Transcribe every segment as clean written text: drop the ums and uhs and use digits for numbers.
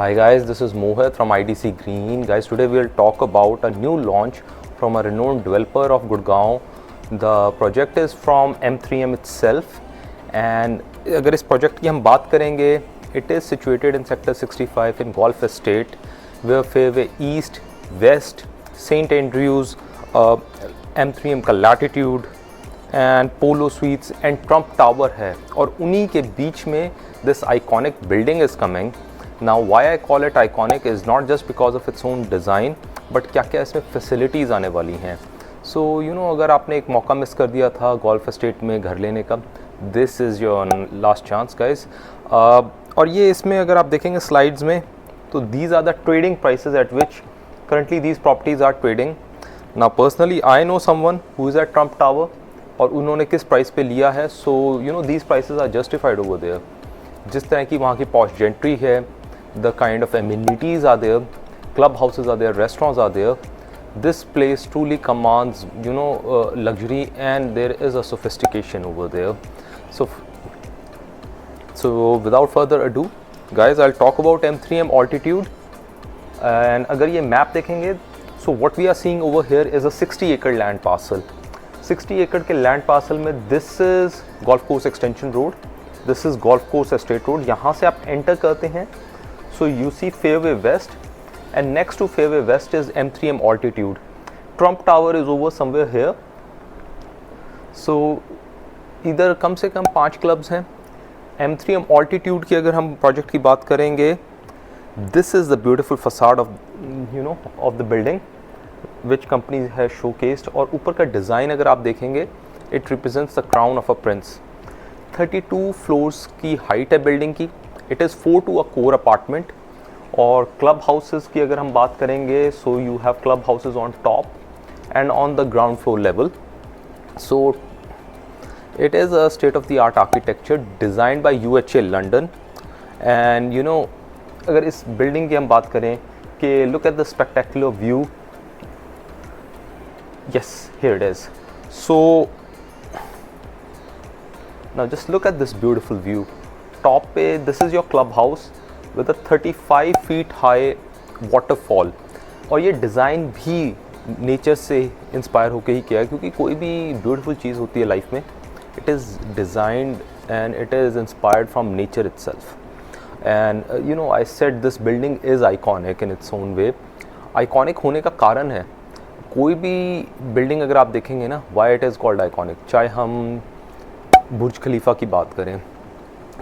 Hi guys, this is Mohit from IDC Green. Guys, today we'll talk about a new launch from a renowned developer of Gurgaon. The project is from M3M itself, and अगर इस project की हम बात करेंगे, it is situated in sector 65 in Golf Estate, where Fairway East, West, St Andrews, M3M का Latitude and polo sweets and Trump tower है, और उन्हीं के बीच में this iconic building is coming. Now why I call it iconic is not just because of its own design, but क्या क्या इसमें facilities आने वाली हैं. सो यू नो, अगर आपने एक मौका मिस कर दिया था गोल्फ एस्टेट में घर लेने का, this is your last chance guys. और ये इसमें अगर आप देखेंगे स्लाइड्स में, तो these are the trading prices at which currently these properties are trading. Now personally I know someone who is at Trump tower, और उन्होंने किस प्राइस पे लिया है. So you know, these prices are justified over there. जिस तरह की वहाँ की पॉश जेंट्री है, the kind of amenities are there, club houses are there, restaurants are there. This place truly commands you know luxury, and there is a sophistication over there. So without further ado guys, I will talk about M3M altitude. And अगर ये map देखेंगे, so what we are seeing over here is a 60 acre land parcel. 60 acre के land parcel में this is golf course extension road, this is golf course estate road. यहाँ से आप enter करते हैं, so you see Fairway West, and next to Fairway West is M3M Altitude. Trump Tower is over somewhere here. So इधर कम से कम 5 clubs हैं. M3M altitude की अगर हम प्रोजेक्ट की बात करेंगे, this is the beautiful facade of you know of the building which company has showcased. और ऊपर का डिज़ाइन अगर आप देखेंगे, it represents the crown of a prince. 32 floors की हाइट है बिल्डिंग की. It is 4 to a core apartment. और क्लब हाउसेस की अगर हम बात करेंगे, so you have club houses on top and on the ground floor level. So it is a state of the art architecture designed by UHA London. And you know, अगर इस building की हम बात करें कि look at the spectacular view. Yes, here it is. So now just look at this beautiful view. Top पे this is your clubhouse with a 35 feet high waterfall. और ये डिज़ाइन भी नेचर से इंस्पायर होकर ही किया है, क्योंकि कोई भी ब्यूटीफुल चीज़ होती है लाइफ में, it is designed and it is inspired from nature itself. And you know, I said this building is iconic in its own way. Iconic होने का कारण है, कोई भी बिल्डिंग अगर आप देखेंगे ना, why it is called iconic, चाहे हम बुर्ज खलीफा की बात करें,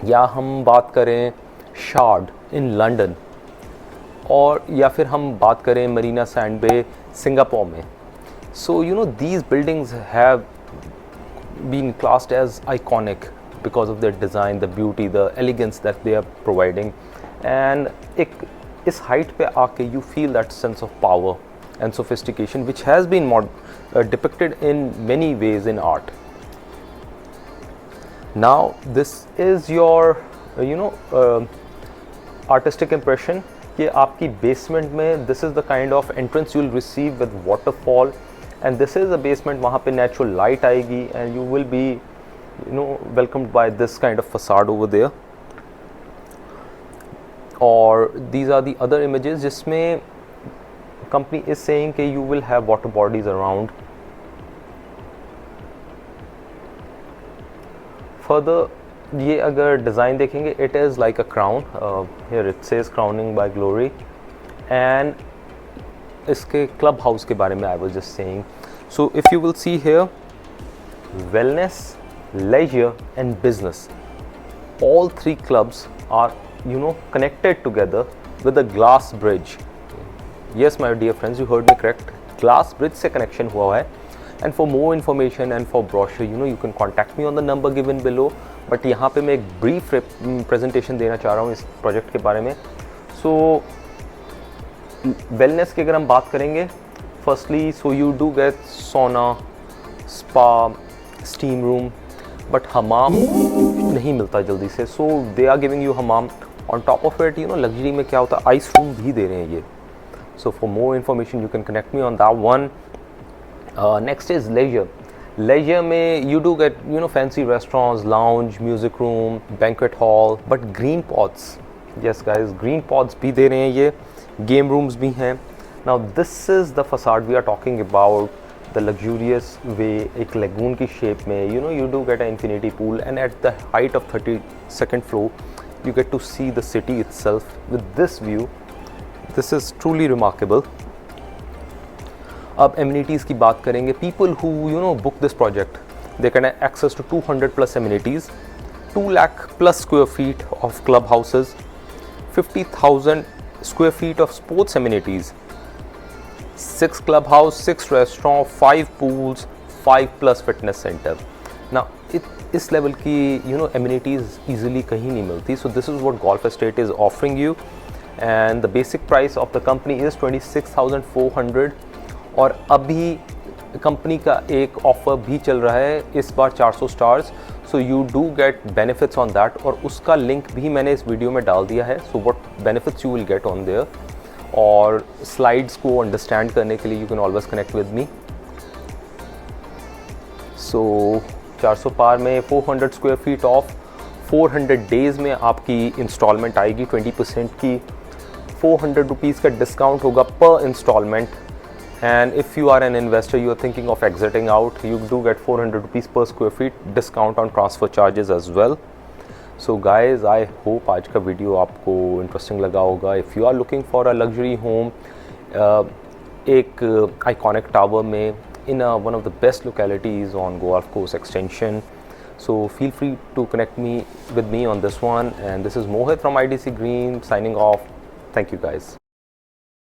या हम बात करें शार्ड इन लंदन, और या फिर हम बात करें मरीना सैंड बे सिंगापुर में. So you know, these buildings have been classed as iconic because of the design, the beauty, the elegance that they are providing. And एक इस हाइट पे आके you feel that sense of power and sophistication which has been depicted in many ways in art. Now this is your you know artistic impression कि आपकी basement में this is the kind of entrance you will receive with waterfall, and this is a basement, वहाँ पे natural light आएगी, and you will be you know welcomed by this kind of facade over there. और these are the other images जिसमें company is saying कि you will have water bodies around. Further, ये अगर design देखेंगे, it is like a crown. Here it says crowning by glory. And इसके club house के बारे में I was just saying. So if you will see here, wellness, leisure and business, all 3 clubs are you know connected together with a glass bridge. Yes, my dear friends, you heard me correct. Glass bridge से connection हुआ है. And for more information and for brochure, you know, you can contact me on the number given below. But यहाँ पे मैं एक brief presentation देना चाह रहा हूँ इस project के बारे में. So wellness की अगर हम बात करेंगे, firstly, so you do get sauna, spa, steam room, but hammam नहीं मिलता जल्दी से. So they are giving you hammam. On top of it, you know, luxury में क्या होता है, ice room भी दे रहे हैं ये. So for more information you can connect me on that one. Next is leisure. Leisure में you do get you know fancy restaurants, lounge, music room, banquet hall, but green pots yes guys, green pods भी दे रहे हैं, ये game rooms भी हैं. Now this is the facade we are talking about, the luxurious way, एक lagoon की shape में. You know, you do get a infinity pool and at the height of 32nd floor you get to see the city itself with this view. This is truly remarkable. अब amenities की बात करेंगे. People who book this project, they can have access to 200 plus amenities, 2 lakh plus square feet of clubhouses, 50,000 square feet of sports amenities, 6 clubhouse, 6 restaurant, 5 pools, 5 plus fitness center. Now इस level की amenities easily कहीं नहीं मिलती. So this is what golf estate is offering you, and the basic price of the company is 26,400. और अभी company का एक offer भी चल रहा है, इस बार 400 stars. So you do get benefits on that, और उसका लिंक भी मैंने इस वीडियो में डाल दिया है. So what benefits you will get on there, और स्लाइड्स को अंडरस्टैंड करने के लिए you can always connect with me. So 400 पार में 400 स्क्वायर फीट ऑफ 400 डेज़ में आपकी इंस्टॉलमेंट आएगी 20% की. 400 रुपीज़ का डिस्काउंट होगा per installment. And if you are an investor, you are thinking of exiting out, you do get 400 rupees per square feet discount on transfer charges as well. So guys, I hope आज का video आपको interesting लगा होगा. If you are looking for a luxury home एक iconic tower में in one of the best localities on Golf Course Extension, so feel free to connect with me on this one. And this is Mohit from IDC Green signing off. Thank you guys.